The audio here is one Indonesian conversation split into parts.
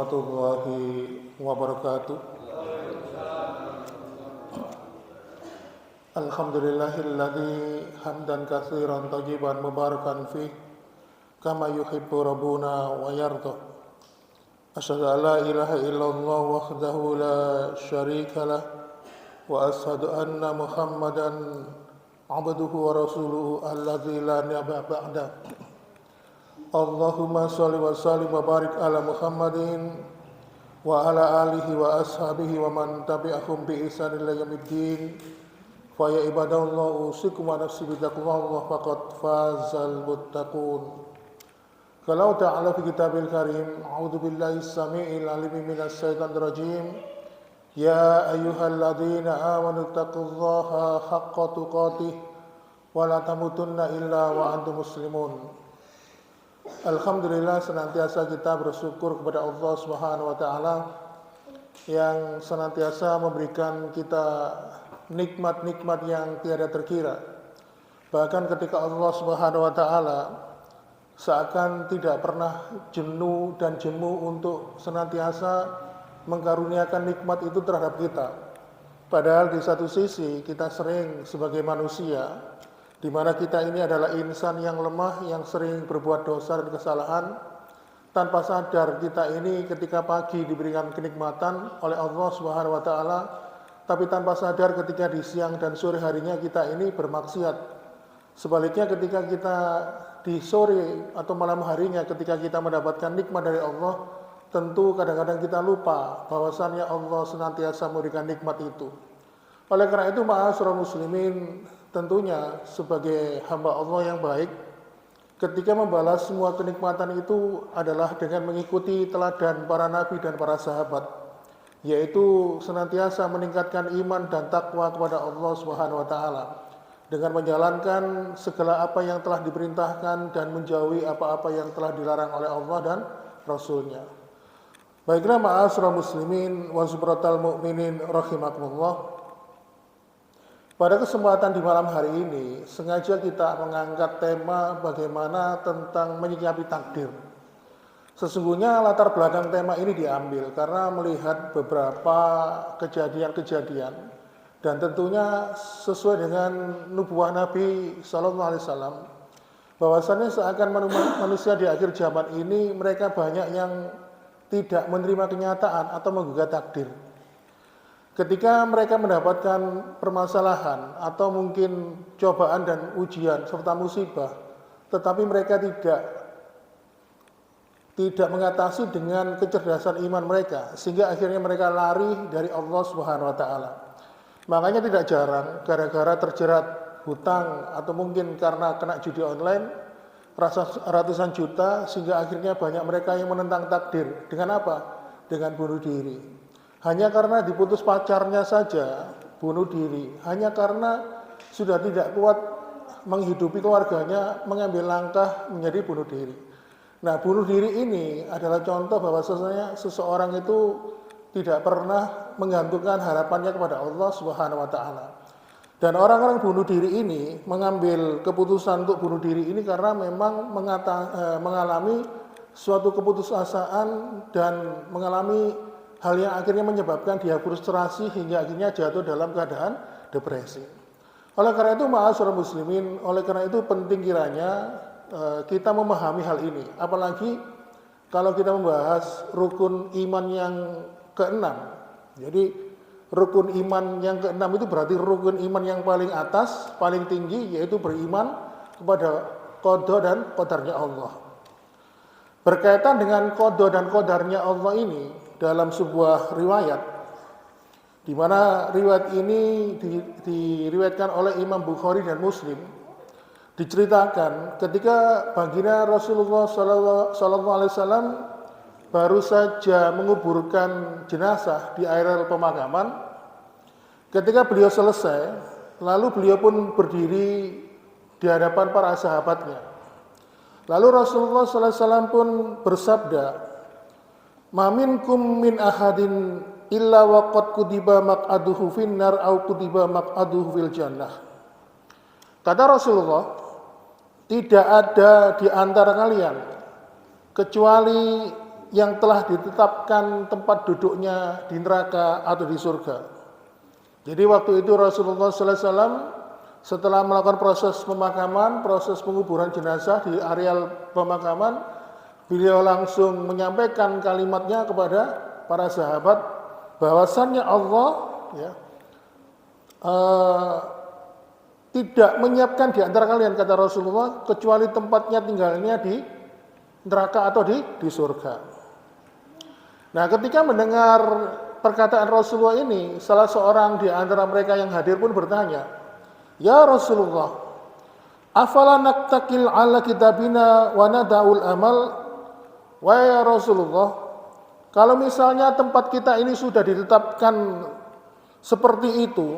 warahmatullahi wabarakatuh. Alhamdulillahilladzi hamdan katsiran tayyiban mubarakan fih kama yuhibbu rabbuna wa yarda. Asyhadu an la ilaha illallah wahdahu la syarika lah wa asyhadu anna Muhammadan abduhu wa rasuluhu alladzi la nabiyya ba'da. Allahumma shalli wa sallim wa barik ala Muhammadin wa ala alihi wa ashabihi wa man tabi'ahum bi ihsan ila yaumiddin. Fa ya ibadallah usikum wa nafsi bi taqwallah faqad fazal muttaqun. Qala ta'ala fi kitabil karim, a'udzu billahi as-sami'il 'alim minas syaitonir rajim. Ya ayyuhalladzina amanu taqullaha haqqa tuqatih wa la tamutunna illa wa antum muslimun. Alhamdulillah, senantiasa kita bersyukur kepada Allah Subhanahu wa taala yang senantiasa memberikan kita nikmat-nikmat yang tiada terkira. Bahkan ketika Allah Subhanahu wa taala seakan tidak pernah jenuh dan jemu untuk senantiasa mengkaruniakan nikmat itu terhadap kita. Padahal di satu sisi kita sering sebagai manusia, di mana kita ini adalah insan yang lemah, yang sering berbuat dosa dan kesalahan, tanpa sadar kita ini ketika pagi diberikan kenikmatan oleh Allah Subhanahu wa taala, tapi tanpa sadar ketika di siang dan sore harinya kita ini bermaksiat. Sebaliknya ketika kita di sore atau malam harinya ketika kita mendapatkan nikmat dari Allah, tentu kadang-kadang kita lupa bahwasannya Allah senantiasa memberikan nikmat itu. Oleh karena itu, ma'asyiral muslimin, tentunya sebagai hamba Allah yang baik, ketika membalas semua kenikmatan itu adalah dengan mengikuti teladan para nabi dan para sahabat, yaitu senantiasa meningkatkan iman dan takwa kepada Allah Subhanahu wa taala dengan menjalankan segala apa yang telah diperintahkan dan menjauhi apa-apa yang telah dilarang oleh Allah dan Rasul-Nya. Baiklah ma'asyiral muslimin wa subratal mu'minin rahimakumullah. Pada kesempatan di malam hari ini, sengaja kita mengangkat tema bagaimana tentang menyikapi takdir. Sesungguhnya latar belakang tema ini diambil karena melihat beberapa kejadian-kejadian dan tentunya sesuai dengan nubuah Nabi Sallallahu Alaihi Wasallam, bahwasannya seakan manusia di akhir zaman ini mereka banyak yang tidak menerima kenyataan atau menggugat takdir. Ketika mereka mendapatkan permasalahan atau mungkin cobaan dan ujian serta musibah, tetapi mereka tidak mengatasi dengan kecerdasan iman mereka, sehingga akhirnya mereka lari dari Allah Subhanahu wa taala. Makanya tidak jarang gara-gara terjerat hutang atau mungkin karena kena judi online ratusan juta, sehingga akhirnya banyak mereka yang menentang takdir. Dengan apa? Dengan bunuh diri. Hanya karena diputus pacarnya saja bunuh diri, hanya karena sudah tidak kuat menghidupi keluarganya mengambil langkah menjadi bunuh diri. Nah, bunuh diri ini adalah contoh bahwa seseorang itu tidak pernah menggantungkan harapannya kepada Allah Subhanahu wa taala. Dan orang-orang bunuh diri ini mengambil keputusan untuk bunuh diri ini karena memang mengalami suatu keputusasaan dan mengalami hal yang akhirnya menyebabkan dia frustrasi hingga akhirnya jatuh dalam keadaan depresi. Oleh karena itu, ma'asyiral muslimin, oleh karena itu penting kiranya kita memahami hal ini. Apalagi kalau kita membahas rukun iman yang keenam. Jadi rukun iman yang keenam itu berarti rukun iman yang paling atas, paling tinggi, yaitu beriman kepada qada dan qadarnya Allah. Berkaitan dengan qada dan qadarnya Allah ini, dalam sebuah riwayat, di mana riwayat ini diriwayatkan oleh Imam Bukhari dan Muslim, diceritakan ketika baginda Rasulullah Sallallahu Alaihi Wasallam baru saja menguburkan jenazah di areal pemakaman. Ketika beliau selesai, lalu beliau pun berdiri di hadapan para sahabatnya. Lalu Rasulullah Sallallahu Alaihi Wasallam pun bersabda, "Ma minkum min ahadin illa waqad kutiba maq'aduhu finnar au kutiba maq'aduhu fil jannah." Kata Rasulullah, tidak ada di antara kalian kecuali yang telah ditetapkan tempat duduknya di neraka atau di surga. Jadi waktu itu Rasulullah sallallahu alaihi wasallam setelah melakukan proses pemakaman, proses penguburan jenazah di areal pemakaman, beliau langsung menyampaikan kalimatnya kepada para sahabat bahwasannya Allah ya, tidak menyiapkan di antara kalian, kata Rasulullah, kecuali tempatnya tinggalnya di neraka atau di surga. Nah, ketika mendengar perkataan Rasulullah ini, salah seorang di antara mereka yang hadir pun bertanya, "Ya Rasulullah, afala naktakil ala kitabina wa nada'ul amal?" Wahai Rasulullah, kalau misalnya tempat kita ini sudah ditetapkan seperti itu,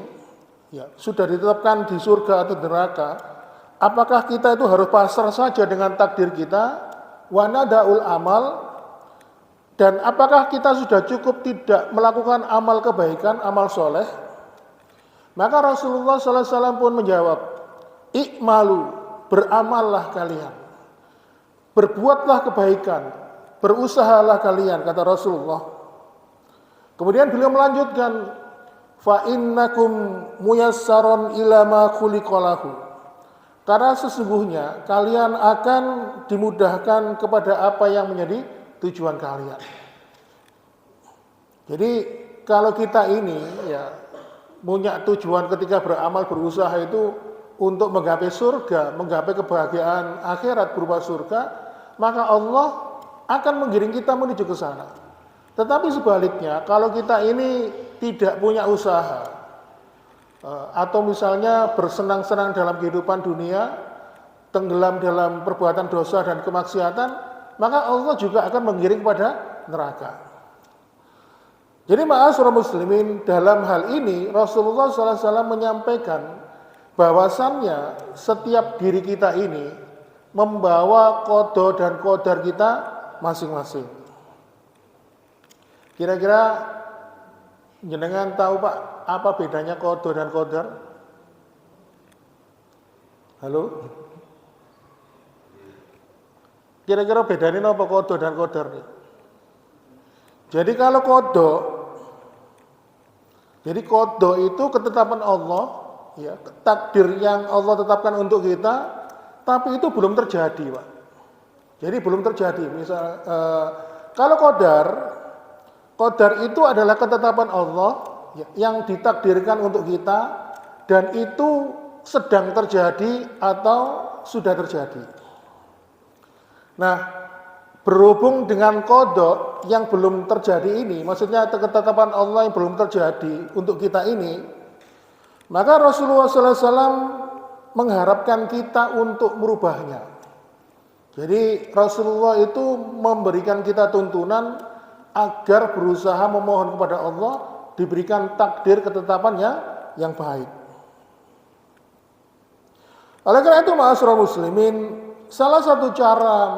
ya, sudah ditetapkan di surga atau neraka, apakah kita itu harus pasrah saja dengan takdir kita? Wa nada'ul amal, dan apakah kita sudah cukup tidak melakukan amal kebaikan, amal soleh? Maka Rasulullah sallallahu alaihi wasallam pun menjawab, "I'malu, beramallah kalian, berbuatlah kebaikan, berusahalah kalian," kata Rasulullah. Kemudian beliau melanjutkan, "Fa innakum muyassaron ila ma khuliqalahu." Karena sesungguhnya kalian akan dimudahkan kepada apa yang menjadi tujuan kalian. Jadi kalau kita ini ya punya tujuan ketika beramal, berusaha itu untuk menggapai surga, menggapai kebahagiaan akhirat berupa surga, maka Allah akan menggiring kita menuju ke sana. Tetapi sebaliknya, kalau kita ini tidak punya usaha, atau misalnya bersenang-senang dalam kehidupan dunia, tenggelam dalam perbuatan dosa dan kemaksiatan, maka Allah juga akan menggiring pada neraka. Jadi ma'asyiral muslimin, dalam hal ini Rasulullah sallallahu alaihi wasallam menyampaikan bahwasannya setiap diri kita ini membawa qada dan qadar kita masing-masing. Kira-kira jenengan tahu Pak, apa bedanya qada dan qadar? Halo? Kira-kira bedanya apa qada dan qadar nih? Jadi kalau qada itu ketetapan Allah, ya, takdir yang Allah tetapkan untuk kita, tapi itu belum terjadi, Pak. Jadi belum terjadi. Misal kalau qadar itu adalah ketetapan Allah yang ditakdirkan untuk kita dan itu sedang terjadi atau sudah terjadi. Nah, berhubung dengan qada yang belum terjadi ini, maksudnya ketetapan Allah yang belum terjadi untuk kita ini, maka Rasulullah sallallahu alaihi wasallam mengharapkan kita untuk merubahnya. Jadi Rasulullah itu memberikan kita tuntunan agar berusaha memohon kepada Allah diberikan takdir ketetapannya yang baik. Oleh karena itu ma'asyiral muslimin, salah satu cara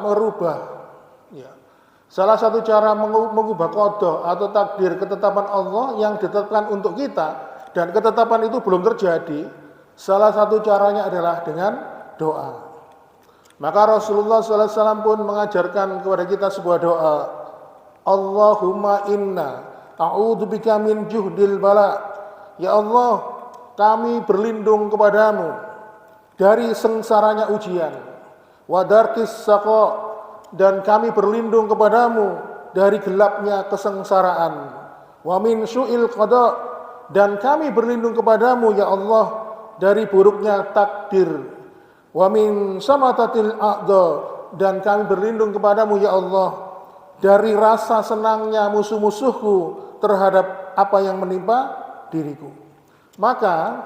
mengubah qada atau takdir ketetapan Allah yang ditetapkan untuk kita dan ketetapan itu belum terjadi, salah satu caranya adalah dengan doa. Maka Rasulullah sallallahu alaihi wasallam pun mengajarkan kepada kita sebuah doa, Allahumma inna a'udzubika min juhdil bala. Ya Allah, kami berlindung kepadamu dari sengsaranya ujian. Wa darkis saqa, dan kami berlindung kepadamu dari gelapnya kesengsaraan. Wa min su'il qada, dan kami berlindung kepadamu ya Allah dari buruknya takdir. Wa min samatatil a'dha, dan kami berlindung kepadamu ya Allah dari rasa senangnya musuh-musuhku terhadap apa yang menimpa diriku. Maka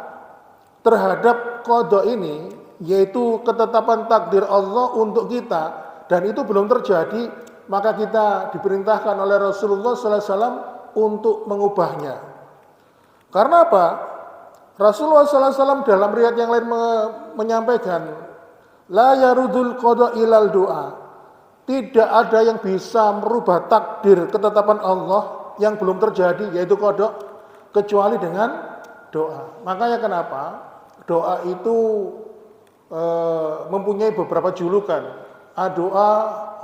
terhadap qada ini, yaitu ketetapan takdir Allah untuk kita, dan itu belum terjadi, maka kita diperintahkan oleh Rasulullah sallallahu alaihi wasallam untuk mengubahnya. Karena apa? Rasulullah sallallahu alaihi wasallam dalam riwayat yang lain menyampaikan, la yarudul qada ilal doa. Tidak ada yang bisa merubah takdir ketetapan Allah yang belum terjadi, yaitu qada, kecuali dengan doa. Makanya kenapa doa itu mempunyai beberapa julukan. Doa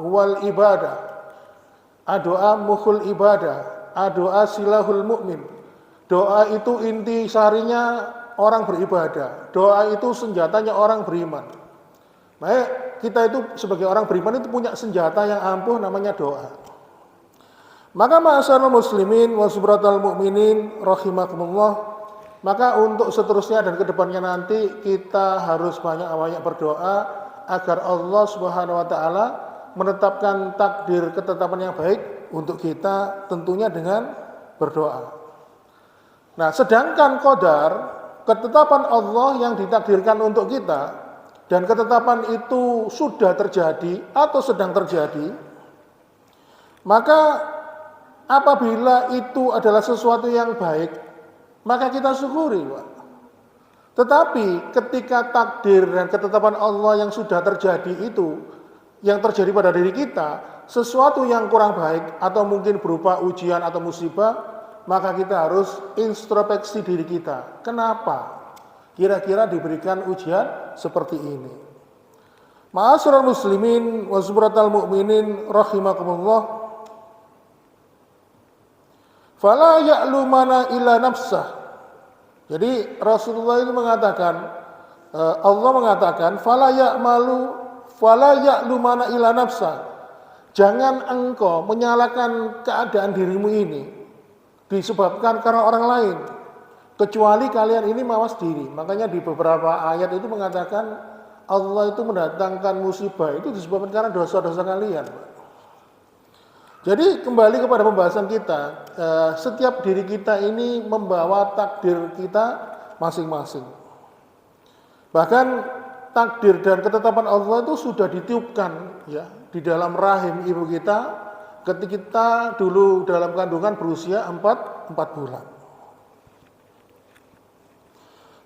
wal ibadah. Doa mukhul ibadah, doa silahul mukmin. Doa itu inti sarinya orang beribadah. Doa itu senjatanya orang beriman. Makanya kita itu sebagai orang beriman itu punya senjata yang ampuh namanya doa. Maka ma'asyiral muslimin wa subratal mukminin rahimakumullah. Maka untuk seterusnya dan kedepannya nanti kita harus banyak-banyak berdoa agar Allah Subhanahu wa taala menetapkan takdir ketetapan yang baik untuk kita, tentunya dengan berdoa. Nah, sedangkan qadar, ketetapan Allah yang ditakdirkan untuk kita dan ketetapan itu sudah terjadi atau sedang terjadi, maka apabila itu adalah sesuatu yang baik, maka kita syukuri, Pak. Tetapi ketika takdir dan ketetapan Allah yang sudah terjadi itu, yang terjadi pada diri kita, sesuatu yang kurang baik atau mungkin berupa ujian atau musibah, maka kita harus introspeksi diri kita. Kenapa kira-kira diberikan ujian seperti ini? Ma'asyiral muslimin wa subratal mukminin rahimakumullah. Fala ya'lu mana illa nafsah. Jadi Rasulullah itu mengatakan, Allah mengatakan, fala ya'lu mana illa nafsah. Jangan engkau menyalahkan keadaan dirimu ini disebabkan karena orang lain, kecuali kalian ini mawas diri. Makanya di beberapa ayat itu mengatakan Allah itu mendatangkan musibah itu disebabkan karena dosa-dosa kalian. Jadi kembali kepada pembahasan kita, setiap diri kita ini membawa takdir kita masing-masing. Bahkan takdir dan ketetapan Allah itu sudah ditiupkan ya di dalam rahim ibu kita ketika kita dulu dalam kandungan berusia 4 bulan.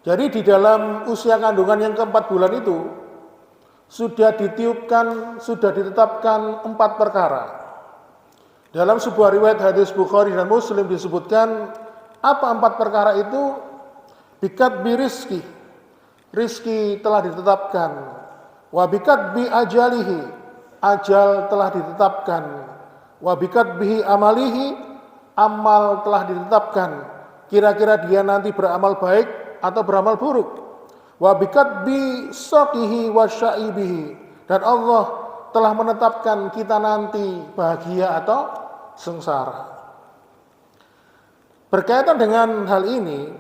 Jadi di dalam usia kandungan yang ke-4 bulan itu sudah ditiupkan, sudah ditetapkan 4 perkara. Dalam sebuah riwayat hadis Bukhari dan Muslim disebutkan apa 4 perkara itu? Bikat bi rizki, rizki telah ditetapkan. Wa bikat bi ajalihi, ajal telah ditetapkan. Wa bikat bihi amalihi, amal telah ditetapkan. Kira-kira dia nanti beramal baik atau beramal buruk. Wa bikat bi saqihi wa syaibihi, dan Allah telah menetapkan kita nanti bahagia atau sengsara. Berkaitan dengan hal ini,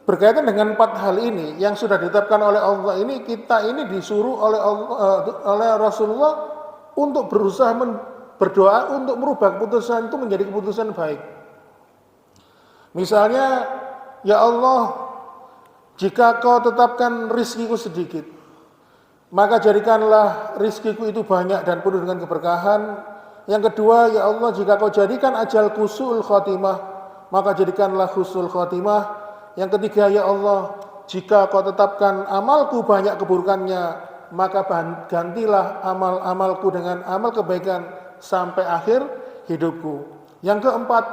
berkaitan dengan 4 hal ini yang sudah ditetapkan oleh Allah ini, kita ini disuruh oleh Rasulullah untuk berusaha berdoa untuk merubah keputusan itu menjadi keputusan baik. Misalnya, ya Allah, jika kau tetapkan rizkiku sedikit, maka jadikanlah rizkiku itu banyak dan penuh dengan keberkahan. Yang kedua, ya Allah, jika kau jadikan ajalku su'ul khotimah, maka jadikanlah husnul khotimah. Yang ketiga, ya Allah, jika kau tetapkan amalku banyak keburukannya, maka gantilah amal-amalku dengan amal kebaikan sampai akhir hidupku. Yang keempat,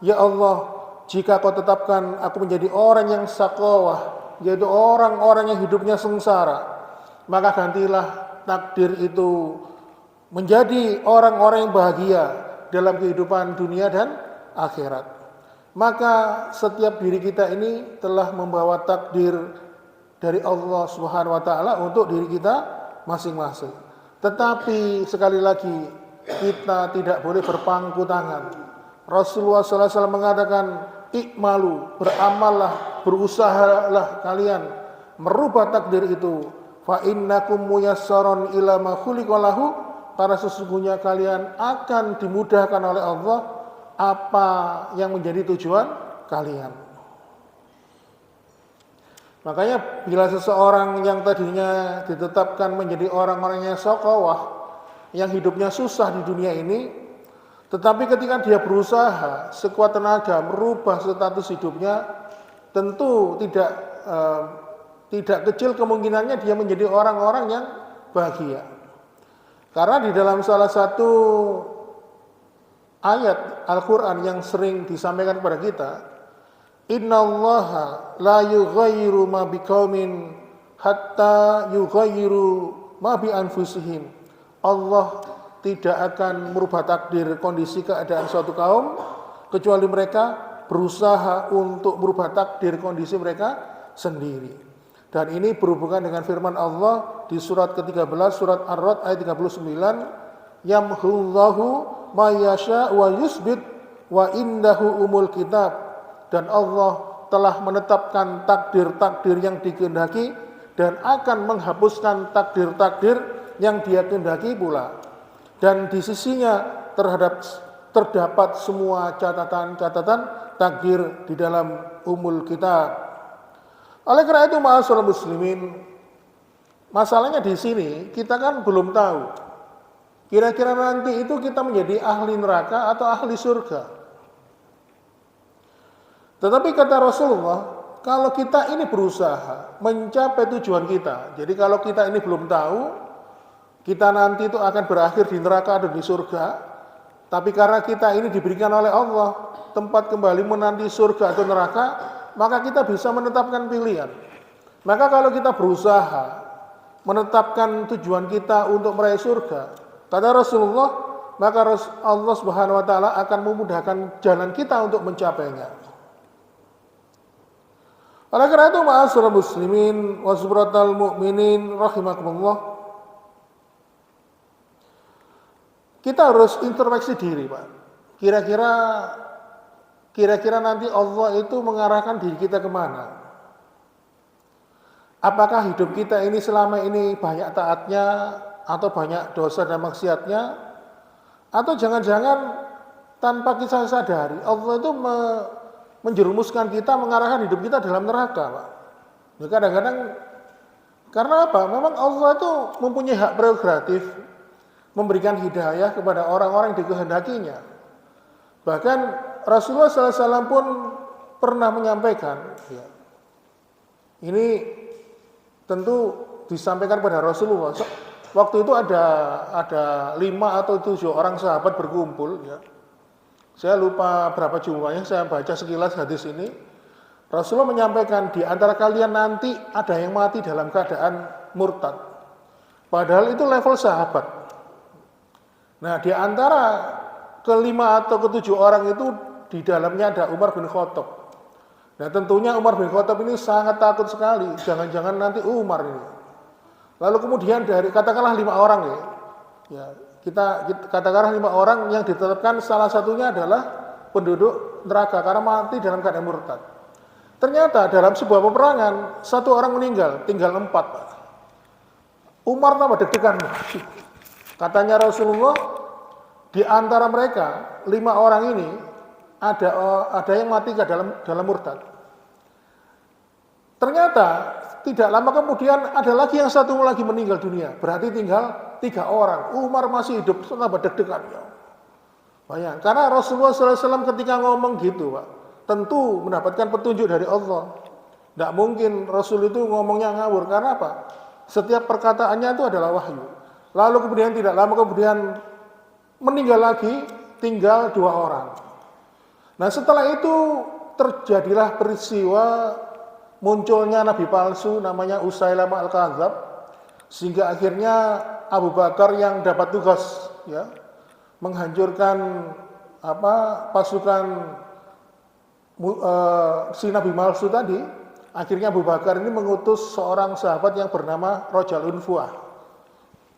ya Allah, jika kau tetapkan aku menjadi orang yang sakawah, yaitu orang-orang yang hidupnya sengsara, maka gantilah takdir itu menjadi orang-orang yang bahagia dalam kehidupan dunia dan akhirat. Maka setiap diri kita ini telah membawa takdir dari Allah Subhanahu wa taala untuk diri kita masing-masing. Tetapi sekali lagi kita tidak boleh berpangku tangan. Rasulullah SAW mengatakan, ikmalu, beramallah, berusahalah kalian merubah takdir itu. Fa innakum muyassarun ila ma khuliqalahu, karena sesungguhnya kalian akan dimudahkan oleh Allah apa yang menjadi tujuan kalian. Makanya bila seseorang yang tadinya ditetapkan menjadi orang-orang yang shaqawah, yang hidupnya susah di dunia ini, tetapi ketika dia berusaha sekuat tenaga merubah status hidupnya, tentu tidak kecil kemungkinannya dia menjadi orang-orang yang bahagia. Karena di dalam salah satu ayat Al-Quran yang sering disampaikan kepada kita, innallaha la yughayyiru ma biqaumin hatta yughayyiru ma bi anfusihim. Allah tidak akan merubah takdir kondisi keadaan suatu kaum kecuali mereka berusaha untuk merubah takdir kondisi mereka sendiri. Dan ini berhubungan dengan firman Allah di surat ke-13 surat Ar-Ra'd ayat 39, yamhullahu ma yasha wa yusbit wa indahu umul kitab. Dan Allah telah menetapkan takdir-takdir yang dikehendaki dan akan menghapuskan takdir-takdir yang dia kehendaki pula. Dan di sisinya terdapat semua catatan-catatan takdir di dalam umul kitab. Oleh karena itu ma'asyiral muslimin, masalahnya di sini kita kan belum tahu kira-kira nanti itu kita menjadi ahli neraka atau ahli surga. Tetapi kata Rasulullah, kalau kita ini berusaha mencapai tujuan kita, jadi kalau kita ini belum tahu kita nanti itu akan berakhir di neraka atau di surga, tapi karena kita ini diberikan oleh Allah tempat kembali menanti surga atau neraka, maka kita bisa menetapkan pilihan. Maka kalau kita berusaha menetapkan tujuan kita untuk meraih surga, kata Rasulullah, maka Allah Subhanahu wa taala akan memudahkan jalan kita untuk mencapainya. Oleh karena itu ma'asyiral muslimin wa subratal mu'minin rahimakumullah, kita harus introspeksi diri, Pak. Kira-kira nanti Allah itu mengarahkan diri kita kemana? Apakah hidup kita ini selama ini banyak taatnya atau banyak dosa dan maksiatnya? Atau jangan-jangan tanpa kita sadari Allah itu menjerumuskan kita, mengarahkan hidup kita dalam neraka, Pak. Ya, kadang-kadang karena apa? Memang Allah itu mempunyai hak prerogatif memberikan hidayah kepada orang-orang yang dikehendakinya. Bahkan Rasulullah SAW pun pernah menyampaikan, ya, ini tentu disampaikan pada Rasulullah. Waktu itu ada 5 atau 7 orang sahabat berkumpul. Ya. Saya lupa berapa jumlahnya, saya baca sekilas hadis ini. Rasulullah menyampaikan di antara kalian nanti ada yang mati dalam keadaan murtad. Padahal itu level sahabat. Nah, di antara ke-5 atau ke-7 orang itu di dalamnya ada Umar bin Khattab. Nah, tentunya Umar bin Khattab ini sangat takut sekali, jangan-jangan nanti Umar ini. Lalu kemudian dari katakanlah 5 orang ya. Ya, kita katakanlah 5 orang yang ditetapkan salah satunya adalah penduduk neraka karena mati dalam keadaan murtad. Ternyata dalam sebuah peperangan 1 orang meninggal, tinggal 4. Umar tambah deg-degan. Katanya Rasulullah, di antara mereka 5 orang ini ada yang mati ke dalam murtad. Ternyata tidak lama kemudian ada lagi yang 1 lagi meninggal dunia. Berarti tinggal 3 orang. Umar masih hidup, tambah deg-degan. Bayang, karena Rasulullah SAW ketika ngomong gitu, Pak, tentu mendapatkan petunjuk dari Allah. Tidak mungkin Rasul itu ngomongnya ngawur. Karena apa? Setiap perkataannya itu adalah wahyu. Lalu kemudian tidak lama kemudian meninggal lagi, tinggal 2 orang. Nah, setelah itu terjadilah peristiwa munculnya nabi palsu namanya Usailamah al-Kadzab, sehingga akhirnya Abu Bakar yang dapat tugas ya menghancurkan pasukan si nabi palsu tadi. Akhirnya Abu Bakar ini mengutus seorang sahabat yang bernama Rajal Unfuah.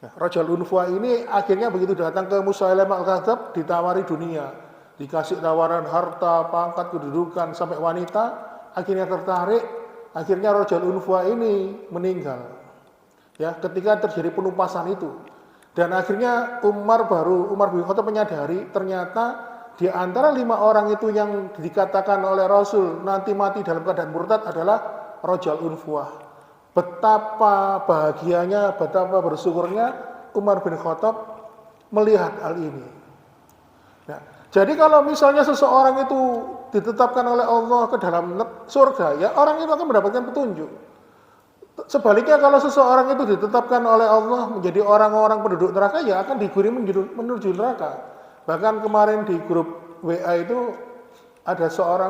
Nah, Rajal Unfuah ini akhirnya begitu datang ke Musailamah al-Kadzab ditawari dunia, dikasih tawaran harta, pangkat, kedudukan sampai wanita, akhirnya tertarik, akhirnya Rajal Unfuah ini meninggal. Ya, ketika terjadi penumpasan itu. Dan akhirnya Umar bin Khattab menyadari ternyata di antara 5 orang itu yang dikatakan oleh Rasul nanti mati dalam keadaan murtad adalah Rajal Unfuah. Betapa bahagianya, betapa bersyukurnya Umar bin Khattab melihat hal ini. Nah, jadi kalau misalnya seseorang itu ditetapkan oleh Allah ke dalam surga, ya orang itu akan mendapatkan petunjuk. Sebaliknya kalau seseorang itu ditetapkan oleh Allah menjadi orang-orang penduduk neraka, ya akan digiring menuju neraka. Bahkan kemarin di grup WA itu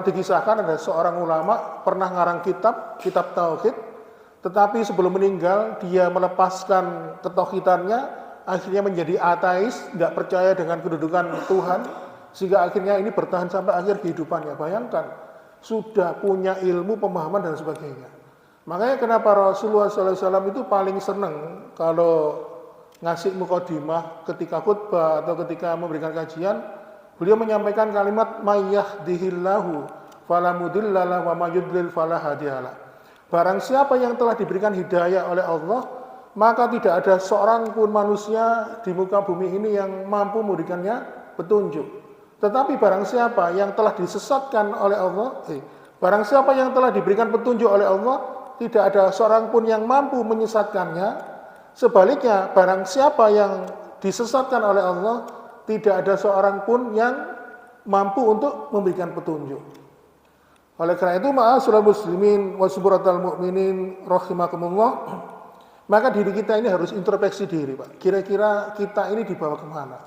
dikisahkan ada seorang ulama pernah ngarang kitab Tauhid. tetapi sebelum meninggal dia melepaskan ketauhidannya, akhirnya menjadi ateis, nggak percaya dengan kedudukan Tuhan, sehingga akhirnya ini bertahan sampai akhir kehidupannya. Bayangkan, sudah punya ilmu, pemahaman dan sebagainya. Makanya kenapa Rasulullah SAW itu paling senang kalau ngasih mukadimah ketika khutbah atau ketika memberikan kajian, beliau menyampaikan kalimat mayyahdihillahu fala mudhillalah wa mayyudlil fala hadiyalah. Barang siapa yang telah diberikan hidayah oleh Allah, maka tidak ada seorang pun manusia di muka bumi ini yang mampu memberikannya petunjuk. Tetapi barang siapa yang telah disesatkan oleh Allah, barang siapa yang telah diberikan petunjuk oleh Allah, tidak ada seorang pun yang mampu menyesatkannya. Sebaliknya, barang siapa yang disesatkan oleh Allah, tidak ada seorang pun yang mampu untuk memberikan petunjuk. Oleh karena itu, ma'asyiral muslimin wa suburatal mu'minin rahimakumullah, maka diri kita ini harus introspeksi diri, Pak. Kira-kira kita ini dibawa kemana?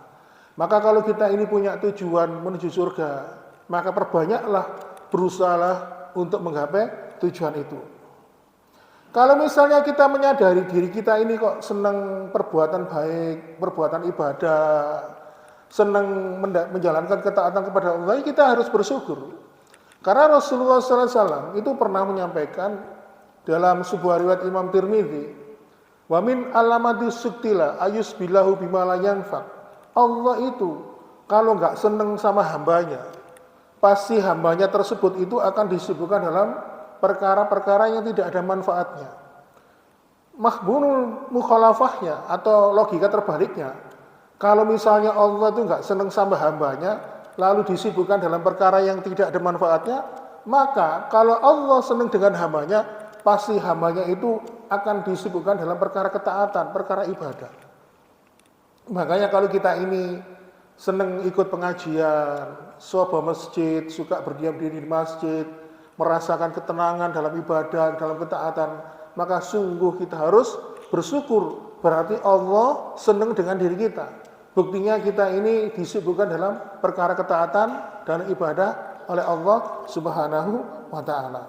Maka kalau kita ini punya tujuan menuju surga, maka perbanyaklah, berusahalah untuk menggapai tujuan itu. Kalau misalnya kita menyadari diri kita ini kok senang perbuatan baik, perbuatan ibadah, senang menjalankan ketaatan kepada Allah, kita harus bersyukur. Karena Rasulullah SAW itu pernah menyampaikan dalam sebuah riwayat Imam Tirmidzi, wa min alamati suktila ayus bilahu bima la yanfa. Allah itu kalau nggak senang sama hambanya, pasti hambanya tersebut itu akan disibukkan dalam perkara-perkara yang tidak ada manfaatnya. Mahbunul mukhalafahnya atau logika terbaliknya, kalau misalnya Allah itu nggak senang sama hambanya, lalu disibukkan dalam perkara yang tidak ada manfaatnya, maka kalau Allah senang dengan hambanya, pasti hambanya itu akan disibukkan dalam perkara ketaatan, perkara ibadah. Makanya kalau kita ini senang ikut pengajian, suka masjid, suka berdiam diri di masjid, merasakan ketenangan dalam ibadah, dalam ketaatan, maka sungguh kita harus bersyukur. Berarti Allah senang dengan diri kita. Buktinya kita ini disibukkan dalam perkara ketaatan dan ibadah oleh Allah Subhanahu wa ta'ala.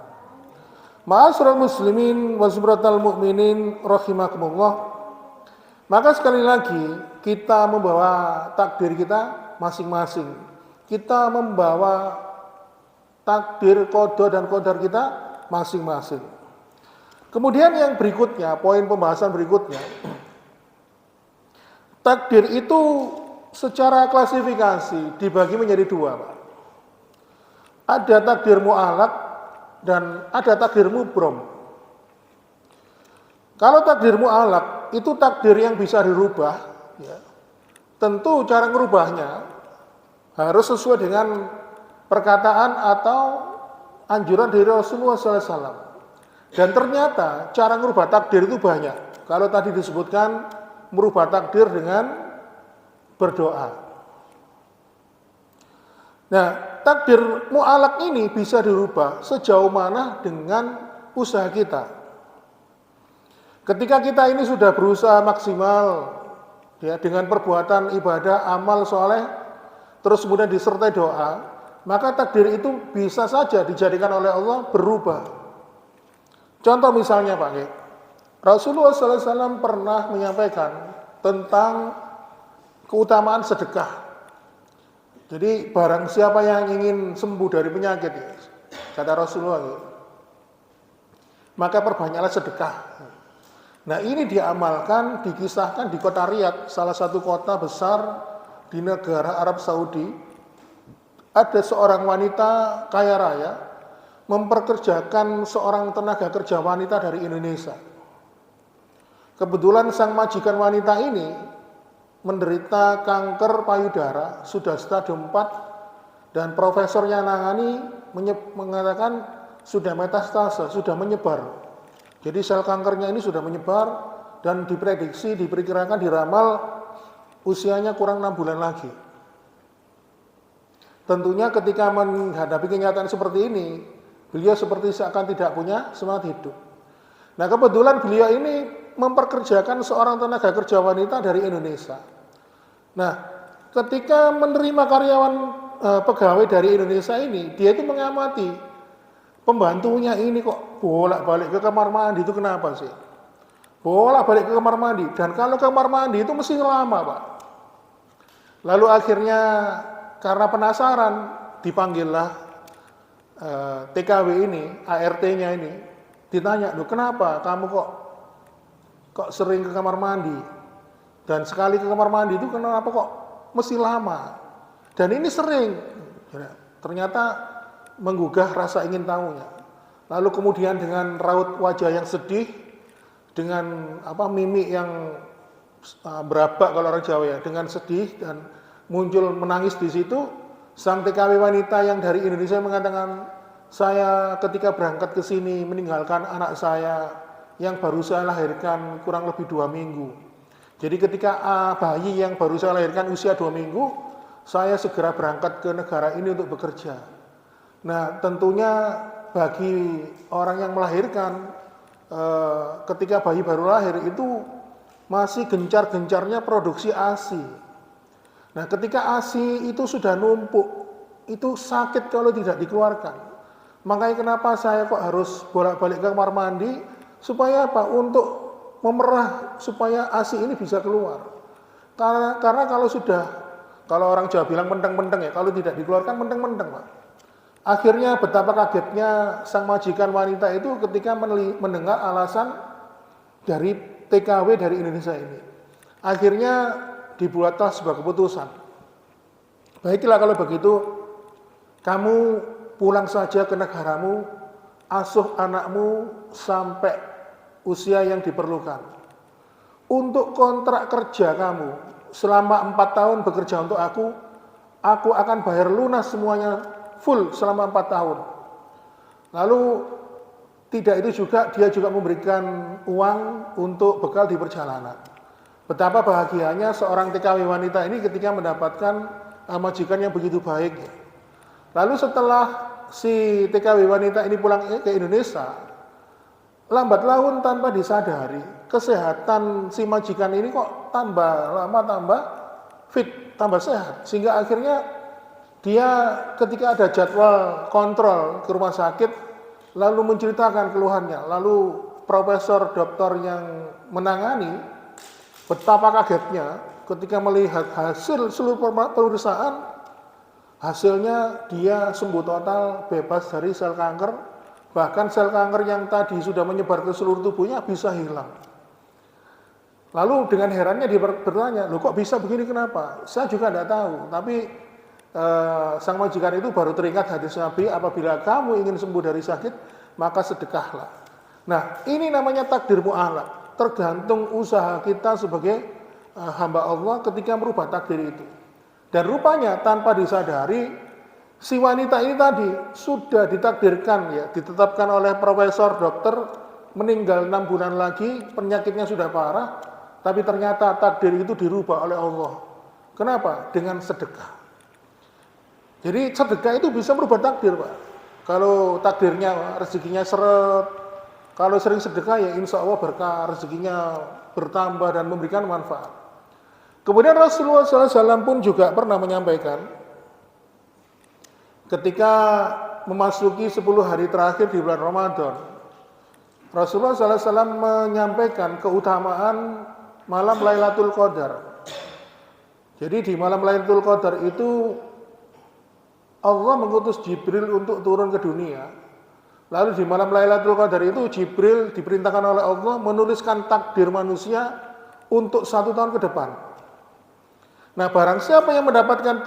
Ma'asyiral muslimin wa suburatal mu'minin rahimakumullah. Maka sekali lagi kita membawa takdir kita masing-masing. Kita membawa takdir, qada dan qadar kita masing-masing. Kemudian yang berikutnya, poin pembahasan berikutnya, takdir itu secara klasifikasi dibagi menjadi dua, Pak. Ada takdir mu'alaq dan ada takdir mubrom. Kalau takdir mu'alaq itu takdir yang bisa dirubah, ya. Tentu cara merubahnya harus sesuai dengan perkataan atau anjuran dari Rasulullah SAW. Dan ternyata cara merubah takdir itu banyak. Kalau tadi disebutkan merubah takdir dengan berdoa. Nah, takdir mu'alaq ini bisa dirubah sejauh mana dengan usaha kita. Ketika kita ini sudah berusaha maksimal, ya, dengan perbuatan ibadah, amal soleh, terus kemudian disertai doa, maka takdir itu bisa saja dijadikan oleh Allah berubah. Contoh misalnya Pak, Rasulullah SAW pernah menyampaikan tentang keutamaan sedekah. Jadi barang siapa yang ingin sembuh dari penyakit, kata Rasulullah, maka perbanyaklah sedekah. Nah ini diamalkan, dikisahkan di kota Riyadh, salah satu kota besar di negara Arab Saudi. Ada seorang wanita kaya raya memperkerjakan seorang tenaga kerja wanita dari Indonesia. Kebetulan sang majikan wanita ini menderita kanker payudara, sudah stadium 4, dan profesornya nangani mengatakan sudah metastase, sudah menyebar. Jadi sel kankernya ini sudah menyebar dan diprediksi, diperkirakan, diramal usianya kurang 6 bulan lagi. Tentunya ketika menghadapi kenyataan seperti ini, beliau seperti seakan tidak punya semangat hidup. Nah kebetulan beliau ini memperkerjakan seorang tenaga kerja wanita dari Indonesia. Nah ketika menerima karyawan pegawai dari Indonesia ini, dia itu mengamati pembantunya ini kok bolak-balik ke kamar mandi, itu kenapa sih? Bolak-balik ke kamar mandi, dan kalau ke kamar mandi itu mesti lama, Pak. Lalu akhirnya karena penasaran, dipanggillah TKW ini, ART-nya ini, ditanya, loh kenapa kamu kok sering ke kamar mandi? Dan sekali ke kamar mandi itu kenapa kok mesti lama? Dan ini sering, ternyata menggugah rasa ingin tahunya. Lalu kemudian dengan raut wajah yang sedih, dengan mimik yang berabak kalau orang Jawa ya, dengan sedih dan muncul menangis di situ, sang TKW wanita yang dari Indonesia mengatakan, saya ketika berangkat ke sini meninggalkan anak saya yang baru saya lahirkan kurang lebih 2 minggu. Jadi ketika bayi yang baru saya lahirkan usia 2 minggu, saya segera berangkat ke negara ini untuk bekerja. Nah, tentunya bagi orang yang melahirkan ketika bayi baru lahir itu masih gencar-gencarnya produksi ASI. Nah, ketika ASI itu sudah numpuk, itu sakit kalau tidak dikeluarkan. Makanya kenapa saya kok harus bolak-balik ke kamar mandi, supaya apa? Untuk memerah supaya ASI ini bisa keluar. Karena kalau orang Jawa bilang menteng-menteng ya, kalau tidak dikeluarkan menteng-menteng, Pak. Akhirnya betapa kagetnya sang majikan wanita itu ketika mendengar alasan dari TKW dari Indonesia ini. Akhirnya dibuatlah sebuah keputusan. Baiklah kalau begitu, kamu pulang saja ke negaramu, asuh anakmu sampai usia yang diperlukan. Untuk kontrak kerja kamu, selama 4 tahun bekerja untuk aku akan bayar lunas semuanya full selama 4 tahun. Lalu tidak itu juga, dia juga memberikan uang untuk bekal di perjalanan. Betapa bahagianya seorang TKW wanita ini ketika mendapatkan majikan yang begitu baik. Lalu setelah si TKW wanita ini pulang ke Indonesia, lambat laun tanpa disadari, kesehatan si majikan ini kok tambah lama tambah fit, tambah sehat. Sehingga akhirnya dia ketika ada jadwal kontrol ke rumah sakit, lalu menceritakan keluhannya. Lalu profesor dokter yang menangani, betapa kagetnya ketika melihat hasil seluruh pemeriksaan, hasilnya dia sembuh total, bebas dari sel kanker. Bahkan sel kanker yang tadi sudah menyebar ke seluruh tubuhnya bisa hilang. Lalu dengan herannya dia bertanya, loh kok bisa begini, kenapa? Saya juga tidak tahu, tapi sang majikan itu baru teringat hadis Nabi, apabila kamu ingin sembuh dari sakit, maka sedekahlah. Nah, ini namanya takdir mu'alaq, tergantung usaha kita sebagai hamba Allah ketika merubah takdir itu. Dan rupanya tanpa disadari, si wanita ini tadi sudah ditakdirkan ya, ditetapkan oleh profesor dokter meninggal 6 bulan lagi, penyakitnya sudah parah, tapi ternyata takdir itu dirubah oleh Allah. Kenapa? Dengan sedekah. Jadi sedekah itu bisa merubah takdir, Pak. Kalau takdirnya rezekinya seret, kalau sering sedekah ya insya Allah berkah, rezekinya bertambah dan memberikan manfaat. Kemudian Rasulullah SAW pun juga pernah menyampaikan, ketika memasuki 10 hari terakhir di bulan Ramadan, Rasulullah SAW menyampaikan keutamaan malam Lailatul Qadar. Jadi di malam Lailatul Qadar itu Allah mengutus Jibril untuk turun ke dunia. Lalu di malam Lailatul Qadar itu Jibril diperintahkan oleh Allah menuliskan takdir manusia untuk 1 tahun ke depan. Nah, barang siapa yang mendapatkan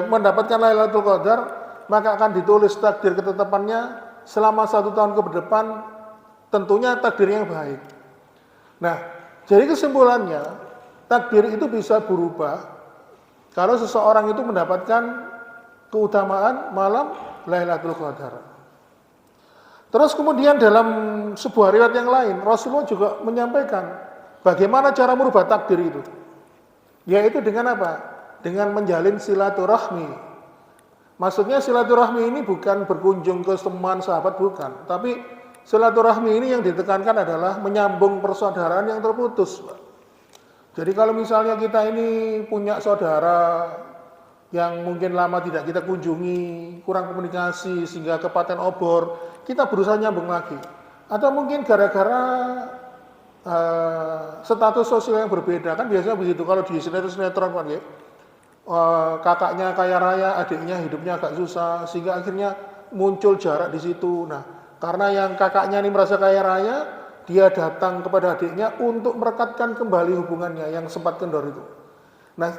mendapatkan Lailatul Qadar, maka akan ditulis takdir ketetapannya selama 1 tahun ke depan, tentunya takdir yang baik. Nah, jadi kesimpulannya, takdir itu bisa berubah kalau seseorang itu mendapatkan keutamaan malam Lailatul Qadar. Terus kemudian dalam sebuah riwayat yang lain, Rasulullah juga menyampaikan bagaimana cara merubah takdir itu. Yaitu dengan apa? Dengan menjalin silaturahmi. Maksudnya silaturahmi ini bukan berkunjung ke teman sahabat, bukan. Tapi silaturahmi ini yang ditekankan adalah menyambung persaudaraan yang terputus. Jadi kalau misalnya kita ini punya saudara yang mungkin lama tidak kita kunjungi, kurang komunikasi sehingga kepaten obor, kita berusaha nyambung lagi. Atau mungkin gara-gara status sosial yang berbeda, kan biasanya begitu kalau di sinetron kan ya. Kakaknya kaya raya, adiknya hidupnya agak susah, sehingga akhirnya muncul jarak di situ. Nah, karena yang kakaknya ini merasa kaya raya, dia datang kepada adiknya untuk merekatkan kembali hubungannya yang sempat kendor itu. Nah,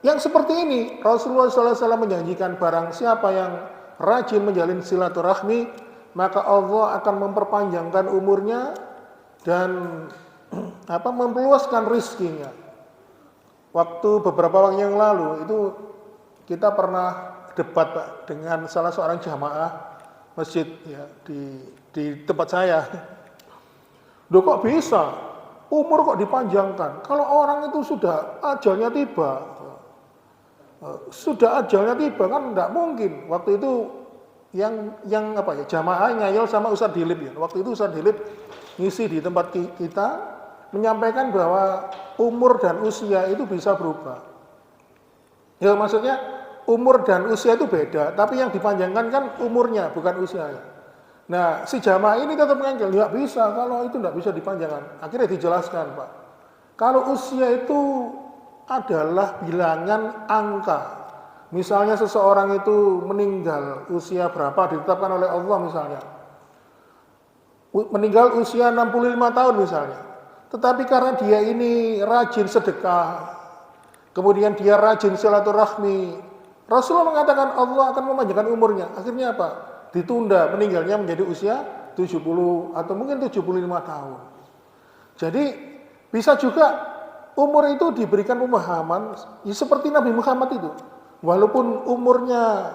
yang seperti ini Rasulullah SAW menjanjikan barang siapa yang rajin menjalin silaturahmi, maka Allah akan memperpanjangkan umurnya dan memperluaskan rizkinya. Waktu beberapa waktu yang lalu itu kita pernah debat Pak, dengan salah seorang jamaah masjid ya, di tempat saya. Loh kok bisa? Umur kok dipanjangkan? Kalau orang itu sudah ajalnya tiba, kan enggak mungkin. Waktu itu yang jamaah ngayal sama Ustadz Dilip ya. Waktu itu Ustadz Dilip ngisi di tempat kita, menyampaikan bahwa umur dan usia itu bisa berubah. Ya maksudnya umur dan usia itu beda, tapi yang dipanjangkan kan umurnya bukan usianya. Nah si jamaah ini tetap ngengkel, nggak bisa, kalau itu nggak bisa dipanjangkan. Akhirnya dijelaskan Pak, kalau usia itu adalah bilangan angka. Misalnya seseorang itu meninggal usia berapa ditetapkan oleh Allah misalnya. Meninggal usia 65 tahun misalnya. Tetapi karena dia ini rajin sedekah, kemudian dia rajin silaturahmi, Rasulullah mengatakan Allah akan memanjangkan umurnya. Akhirnya apa? Ditunda meninggalnya menjadi usia 70 atau mungkin 75 tahun. Jadi bisa juga umur itu diberikan pemahaman ya seperti Nabi Muhammad itu. Walaupun umurnya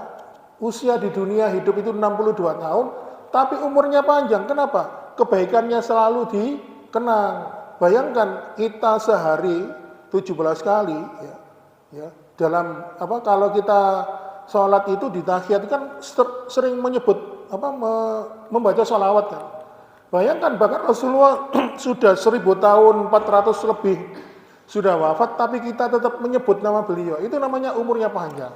usia di dunia hidup itu 62 tahun, tapi umurnya panjang. Kenapa? Kebaikannya selalu dikenang. Bayangkan kita sehari 17 kali ya dalam kalau kita sholat itu di tahiyat kan sering menyebut membaca sholawat kan. Bayangkan bahkan Rasulullah sudah 1000 tahun 400 lebih sudah wafat, tapi kita tetap menyebut nama beliau. Itu namanya umurnya panjang.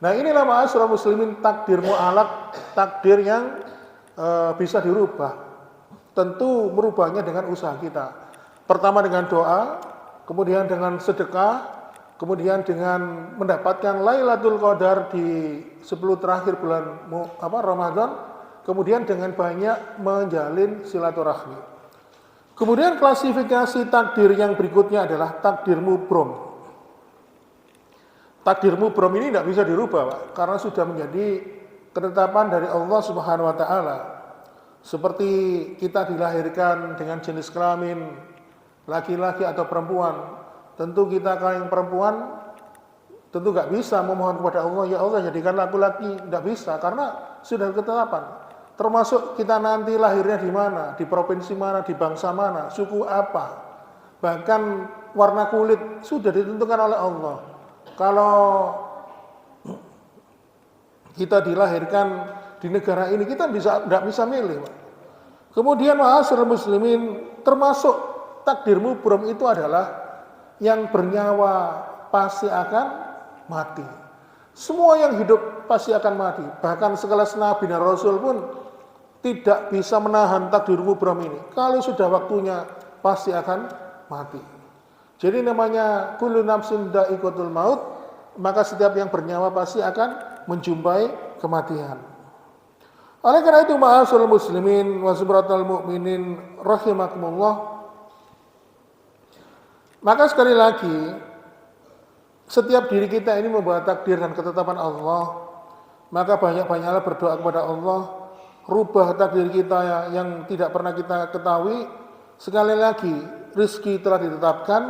Nah inilah ma'asyiral muslimin, takdir mu'alaq, takdir yang bisa dirubah. Tentu merubahnya dengan usaha kita. Pertama dengan doa, kemudian dengan sedekah, kemudian dengan mendapatkan Lailatul Qadar di 10 terakhir bulan Ramadan, kemudian dengan banyak menjalin silaturahmi. Kemudian klasifikasi takdir yang berikutnya adalah takdir mubrom. Takdir mubrom ini tidak bisa dirubah, Pak, karena sudah menjadi ketetapan dari Allah Subhanahu wa taala. Seperti kita dilahirkan dengan jenis kelamin laki-laki atau perempuan, tentu kita kalau yang perempuan tentu nggak bisa memohon kepada Allah, ya Allah jadikan laki-laki, nggak bisa karena sudah ketetapan. Termasuk kita nanti lahirnya di mana, di provinsi mana, di bangsa mana, suku apa, bahkan warna kulit sudah ditentukan oleh Allah. Kalau kita dilahirkan di negara ini kita tidak bisa milih. Kemudian ma'asyiral muslimin, termasuk takdir mubrom itu adalah yang bernyawa pasti akan mati. Semua yang hidup pasti akan mati. Bahkan sekelas Nabi dan Rasul pun tidak bisa menahan takdir mubrom ini. Kalau sudah waktunya pasti akan mati. Jadi namanya kullu nafsin dha'iqatul maut, maka setiap yang bernyawa pasti akan menjumpai kematian. Oleh karena itu ma'asyiral muslimin wa subratal mu'minin rahimakumullah, maka sekali lagi setiap diri kita ini membawa takdir dan ketetapan Allah, maka banyak-banyaklah berdoa kepada Allah, rubah takdir kita yang tidak pernah kita ketahui. Sekali lagi, rezeki telah ditetapkan,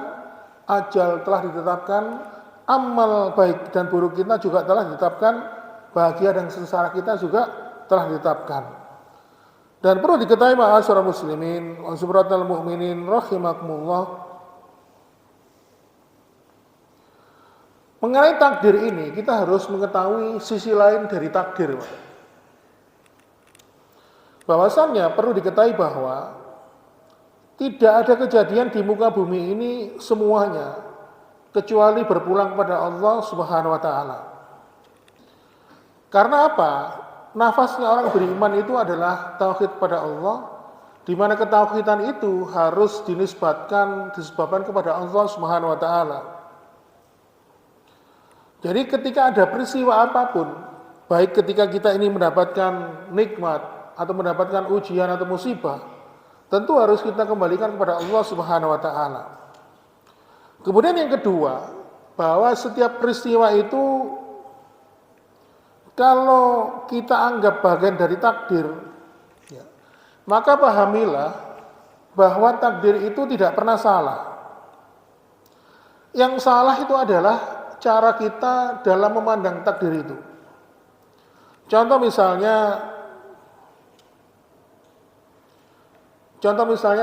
ajal telah ditetapkan, amal baik dan buruk kita juga telah ditetapkan, bahagia dan sengsara kita juga telah ditetapkan. Dan perlu diketahui ma'asyiral muslimin wa subratal mu'minin rahimakumullah, mengenai takdir ini kita harus mengetahui sisi lain dari takdir. Bahwasannya perlu diketahui bahwa tidak ada kejadian di muka bumi ini semuanya kecuali berpulang kepada Allah Subhanahu wa taala. Karena apa? Nafasnya orang beriman itu adalah tauhid kepada Allah, di mana ketauhidan itu harus disebabkan kepada Allah Subhanahu wa taala. Jadi ketika ada peristiwa apapun, baik ketika kita ini mendapatkan nikmat atau mendapatkan ujian atau musibah, tentu harus kita kembalikan kepada Allah Subhanahu wa taala. Kemudian yang kedua, bahwa setiap peristiwa itu kalau kita anggap bagian dari takdir, ya, maka pahamilah bahwa takdir itu tidak pernah salah. Yang salah itu adalah cara kita dalam memandang takdir itu. Contoh misalnya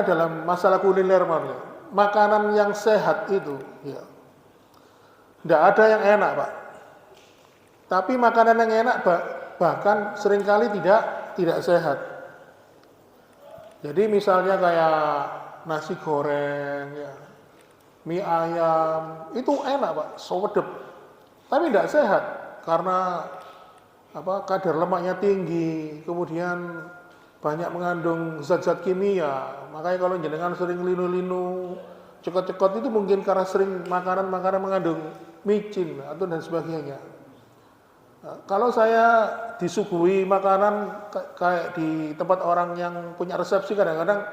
dalam masalah kuliner, makanan yang sehat itu, ya, tidak ada yang enak, Pak. Tapi makanan yang enak bahkan seringkali tidak sehat. Jadi misalnya kayak nasi goreng, ya, mie ayam, itu enak, Pak, sedap. Tapi tidak sehat karena kadar lemaknya tinggi, kemudian banyak mengandung zat-zat kimia. Makanya kalau jenengan sering linu-linu, cekot-cekot itu mungkin karena sering makanan-makanan mengandung micin atau dan sebagainya. Kalau saya disuguhi makanan kayak di tempat orang yang punya resepsi, kadang-kadang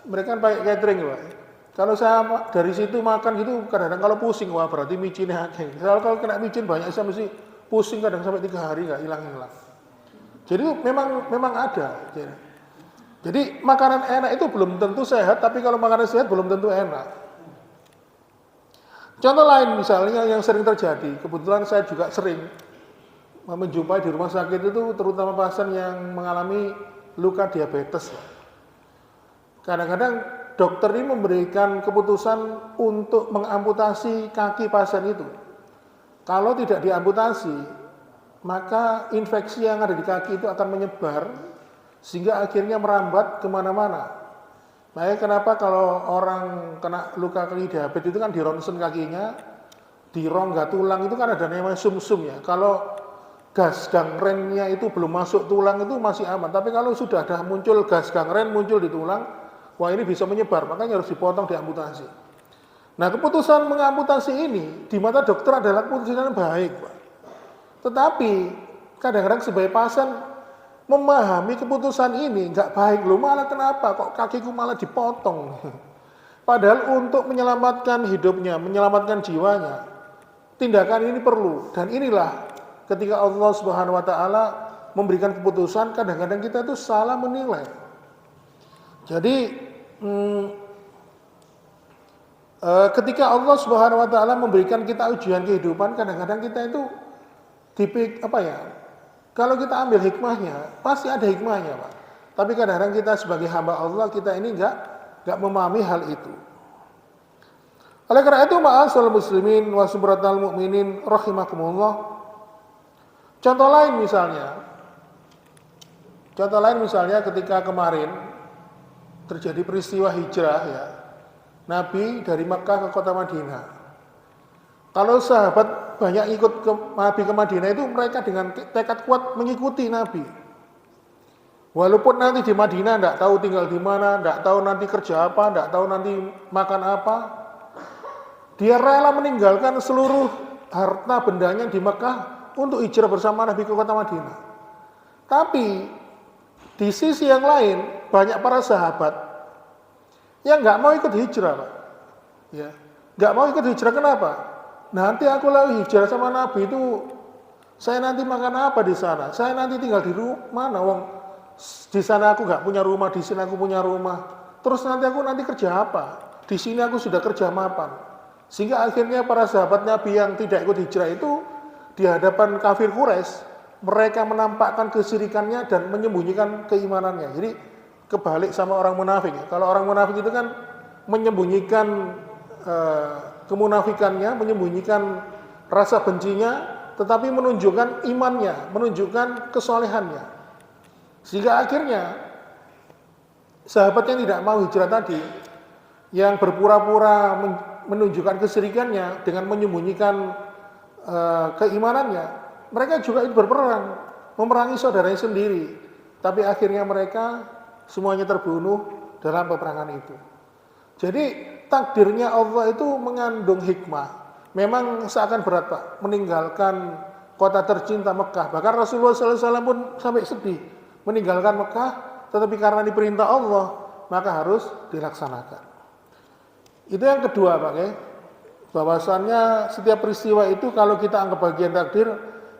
mereka kan pakai catering, Pak. Kalau saya dari situ makan gitu, kadang-kadang kalau pusing, wah berarti micinnya akeh. Kalau kena micin banyak, saya mesti pusing kadang sampai 3 hari nggak hilang-hilang. Jadi memang ada. Jadi makanan enak itu belum tentu sehat, tapi kalau makanan sehat belum tentu enak. Contoh lain misalnya yang sering terjadi, kebetulan saya juga sering menjumpai di rumah sakit itu terutama pasien yang mengalami luka diabetes. Kadang-kadang dokter ini memberikan keputusan untuk mengamputasi kaki pasien itu. Kalau tidak diamputasi, maka infeksi yang ada di kaki itu akan menyebar sehingga akhirnya merambat kemana-mana. Makanya kenapa kalau orang kena luka kaki diabetes itu kan di ronsen kakinya, di rongga tulang itu kan ada namanya sumsum ya. Kalau gas gangrennya itu belum masuk tulang itu masih aman. Tapi kalau sudah ada muncul gas gangren muncul di tulang, wah ini bisa menyebar, makanya harus dipotong, diamputasi. Nah keputusan mengamputasi ini di mata dokter adalah keputusan yang baik, Pak. Tetapi kadang-kadang sebagai pasien memahami keputusan ini nggak baik loh, malah kenapa kok kakiku malah dipotong. Padahal untuk menyelamatkan hidupnya, menyelamatkan jiwanya, tindakan ini perlu. Dan inilah ketika Allah Subhanahu wa taala memberikan keputusan, kadang-kadang kita itu salah menilai. Jadi ketika Allah Subhanahu wa taala memberikan kita ujian kehidupan, kadang-kadang kita itu kalau kita ambil hikmahnya, pasti ada hikmahnya, Pak. Tapi kadang-kadang kita sebagai hamba Allah, kita ini enggak memahami hal itu. Oleh karena itu, ma'asyiral muslimin wa subratal mukminin rahimakumullah. Contoh lain misalnya ketika kemarin terjadi peristiwa hijrah, ya, Nabi dari Makkah ke kota Madinah. Kalau sahabat banyak ikut Nabi ke Madinah itu mereka dengan tekad kuat mengikuti Nabi. Walaupun nanti di Madinah tidak tahu tinggal di mana, tidak tahu nanti kerja apa, tidak tahu nanti makan apa, dia rela meninggalkan seluruh harta bendanya di Makkah untuk hijrah bersama Nabi ke kota Madinah. Tapi di sisi yang lain banyak para sahabat yang nggak mau ikut hijrah, Pak. Ya, nggak mau ikut hijrah. Kenapa? Nanti aku lagi hijrah sama Nabi itu, saya nanti makan apa di sana? Saya nanti tinggal di rumah mana? Wong di sana aku nggak punya rumah, di sini aku punya rumah. Terus nanti aku kerja apa? Di sini aku sudah kerja mapan. Sehingga akhirnya para sahabat Nabi yang tidak ikut hijrah itu di hadapan kafir Quraisy, mereka menampakkan kesyirikannya dan menyembunyikan keimanannya. Jadi kebalik sama orang munafik. Kalau orang munafik itu kan menyembunyikan kemunafikannya, menyembunyikan rasa bencinya, tetapi menunjukkan imannya, menunjukkan kesolehannya. Sehingga akhirnya sahabat yang tidak mau hijrah tadi, yang berpura-pura menunjukkan kesyirikannya, dengan menyembunyikan keimanannya, mereka juga itu berperang, memerangi saudaranya sendiri. Tapi akhirnya mereka semuanya terbunuh dalam peperangan itu. Jadi takdirnya Allah itu mengandung hikmah. Memang seakan berat Pak, meninggalkan kota tercinta Mekah. Bahkan Rasulullah SAW pun sampai sedih meninggalkan Mekah, tetapi karena diperintah Allah, maka harus dilaksanakan. Itu yang kedua Pak, bahwasannya setiap peristiwa itu kalau kita anggap bagian takdir,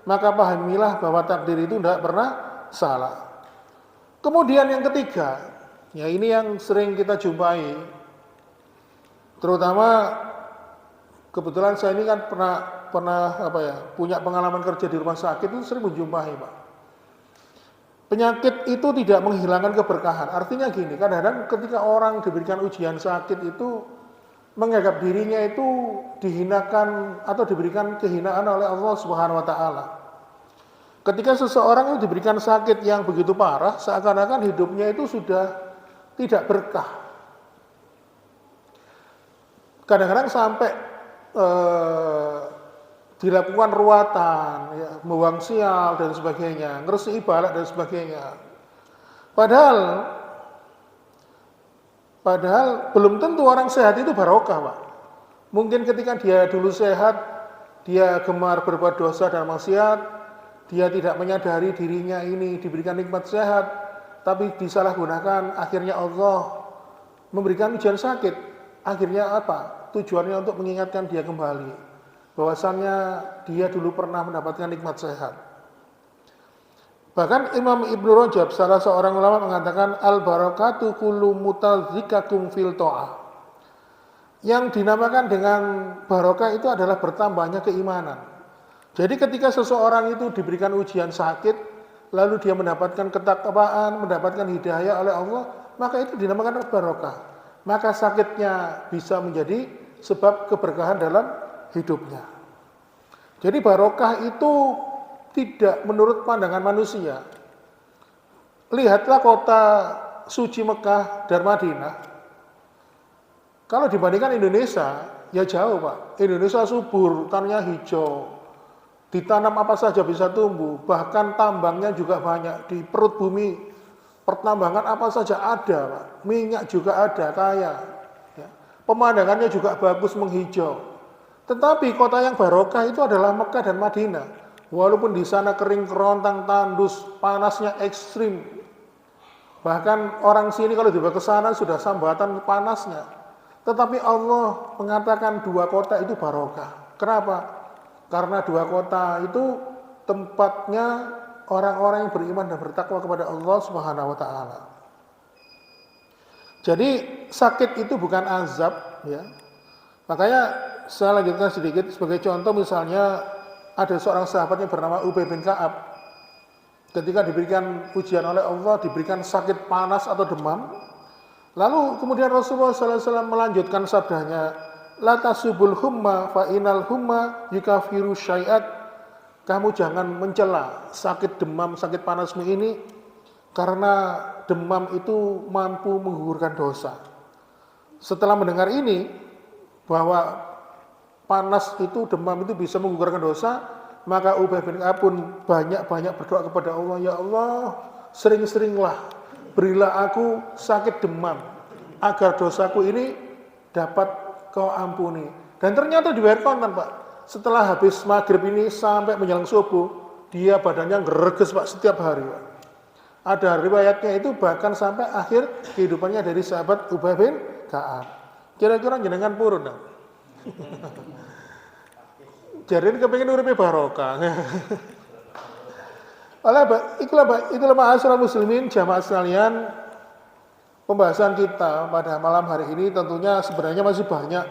maka pahamilah bahwa takdir itu tidak pernah salah. Kemudian yang ketiga, ya ini yang sering kita jumpai, terutama kebetulan saya ini kan pernah punya pengalaman kerja di rumah sakit, itu sering menjumpai Pak. Penyakit itu tidak menghilangkan keberkahan. Artinya gini, kadang-kadang ketika orang diberikan ujian sakit itu menganggap dirinya itu dihinakan atau diberikan kehinaan oleh Allah Subhanahu wa taala. Ketika seseorang itu diberikan sakit yang begitu parah, seakan-akan hidupnya itu sudah tidak berkah. Kadang-kadang sampai dilakukan ruatan, ya, membuang sial dan sebagainya, ngeresi balak dan sebagainya. Padahal belum tentu orang sehat itu barokah Pak. Mungkin ketika dia dulu sehat, dia gemar berbuat dosa dan maksiat, dia tidak menyadari dirinya ini diberikan nikmat sehat, tapi disalahgunakan, akhirnya Allah memberikan ujian sakit. Akhirnya apa? Tujuannya untuk mengingatkan dia kembali bahwasannya dia dulu pernah mendapatkan nikmat sehat. Bahkan Imam Ibnu Rajab, salah seorang ulama, mengatakan al-barakatu kullu mutazikakum fil ta'ah. Yang dinamakan dengan barokah itu adalah bertambahnya keimanan. Jadi ketika seseorang itu diberikan ujian sakit, lalu dia mendapatkan ketakwaan, mendapatkan hidayah oleh Allah, maka itu dinamakan barokah. Maka sakitnya bisa menjadi sebab keberkahan dalam hidupnya. Jadi barokah itu tidak menurut pandangan manusia. Lihatlah kota suci Mekah dan Madinah. Kalau dibandingkan Indonesia, ya jauh Pak. Indonesia subur, tanahnya hijau, ditanam apa saja bisa tumbuh, bahkan tambangnya juga banyak. Di perut bumi pertambangan apa saja ada Pak. Minyak juga ada, kaya. Pemandangannya juga bagus, menghijau. Tetapi kota yang barokah itu adalah Mekah dan Madinah. Walaupun di sana kering kerontang, tandus, panasnya ekstrim. Bahkan orang sini kalau dibawa ke sana sudah sambatan panasnya. Tetapi Allah mengatakan dua kota itu barokah. Kenapa? Karena dua kota itu tempatnya orang-orang yang beriman dan bertakwa kepada Allah Subhanahu wa taala. Jadi sakit itu bukan azab, ya. Makanya saya lanjutkan sedikit sebagai contoh, misalnya ada seorang sahabat yang bernama Ubay bin Ka'ab. Ketika diberikan ujian oleh Allah, diberikan sakit panas atau demam, lalu kemudian Rasulullah SAW melanjutkan sabdanya, la tasubul humma fa inal humma yukafiru syai'at. Kamu jangan mencela sakit demam, sakit panasmu ini, karena demam itu mampu menggugurkan dosa. Setelah mendengar ini, bahwa panas itu, demam itu bisa menggugurkan dosa, maka Ubay bin Ka'ab pun banyak-banyak berdoa kepada Allah, ya Allah, sering-seringlah berilah aku sakit demam, agar dosaku ini dapat kau ampuni. Dan ternyata dibayar kontan Pak. Setelah habis maghrib ini sampai menjelang subuh, dia badannya ngereges Pak setiap hari Pak. Ada riwayatnya itu bahkan sampai akhir kehidupannya dari sahabat Ubay bin Ka'ab. Kira-kira jenengan purun dong. Jadi kepingin uripe barokah. Itulah ma'asyiral muslimin, jamaah sekalian, pembahasan kita pada malam hari ini tentunya sebenarnya masih banyak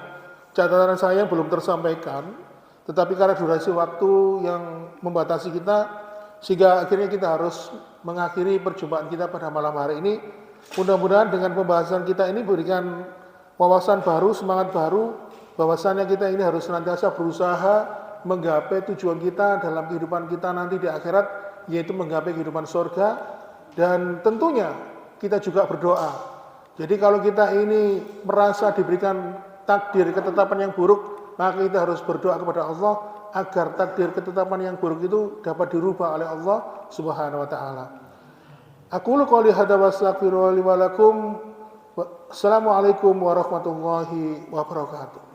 catatan saya yang belum tersampaikan, tetapi karena durasi waktu yang membatasi kita, sehingga akhirnya kita harus mengakhiri perjumpaan kita pada malam hari ini. Mudah-mudahan dengan pembahasan kita ini berikan wawasan baru, semangat baru, bahwasannya kita ini harus senantiasa berusaha menggapai tujuan kita dalam kehidupan kita nanti di akhirat, yaitu menggapai kehidupan surga. Dan tentunya kita juga berdoa. Jadi kalau kita ini merasa diberikan takdir ketetapan yang buruk, maka kita harus berdoa kepada Allah agar takdir ketetapan yang buruk itu dapat dirubah oleh Allah Subhanahu wa taala. Aqulu qouli hadza wa astaghfiru li wa lakum. Assalamualaikum warahmatullahi wabarakatuh.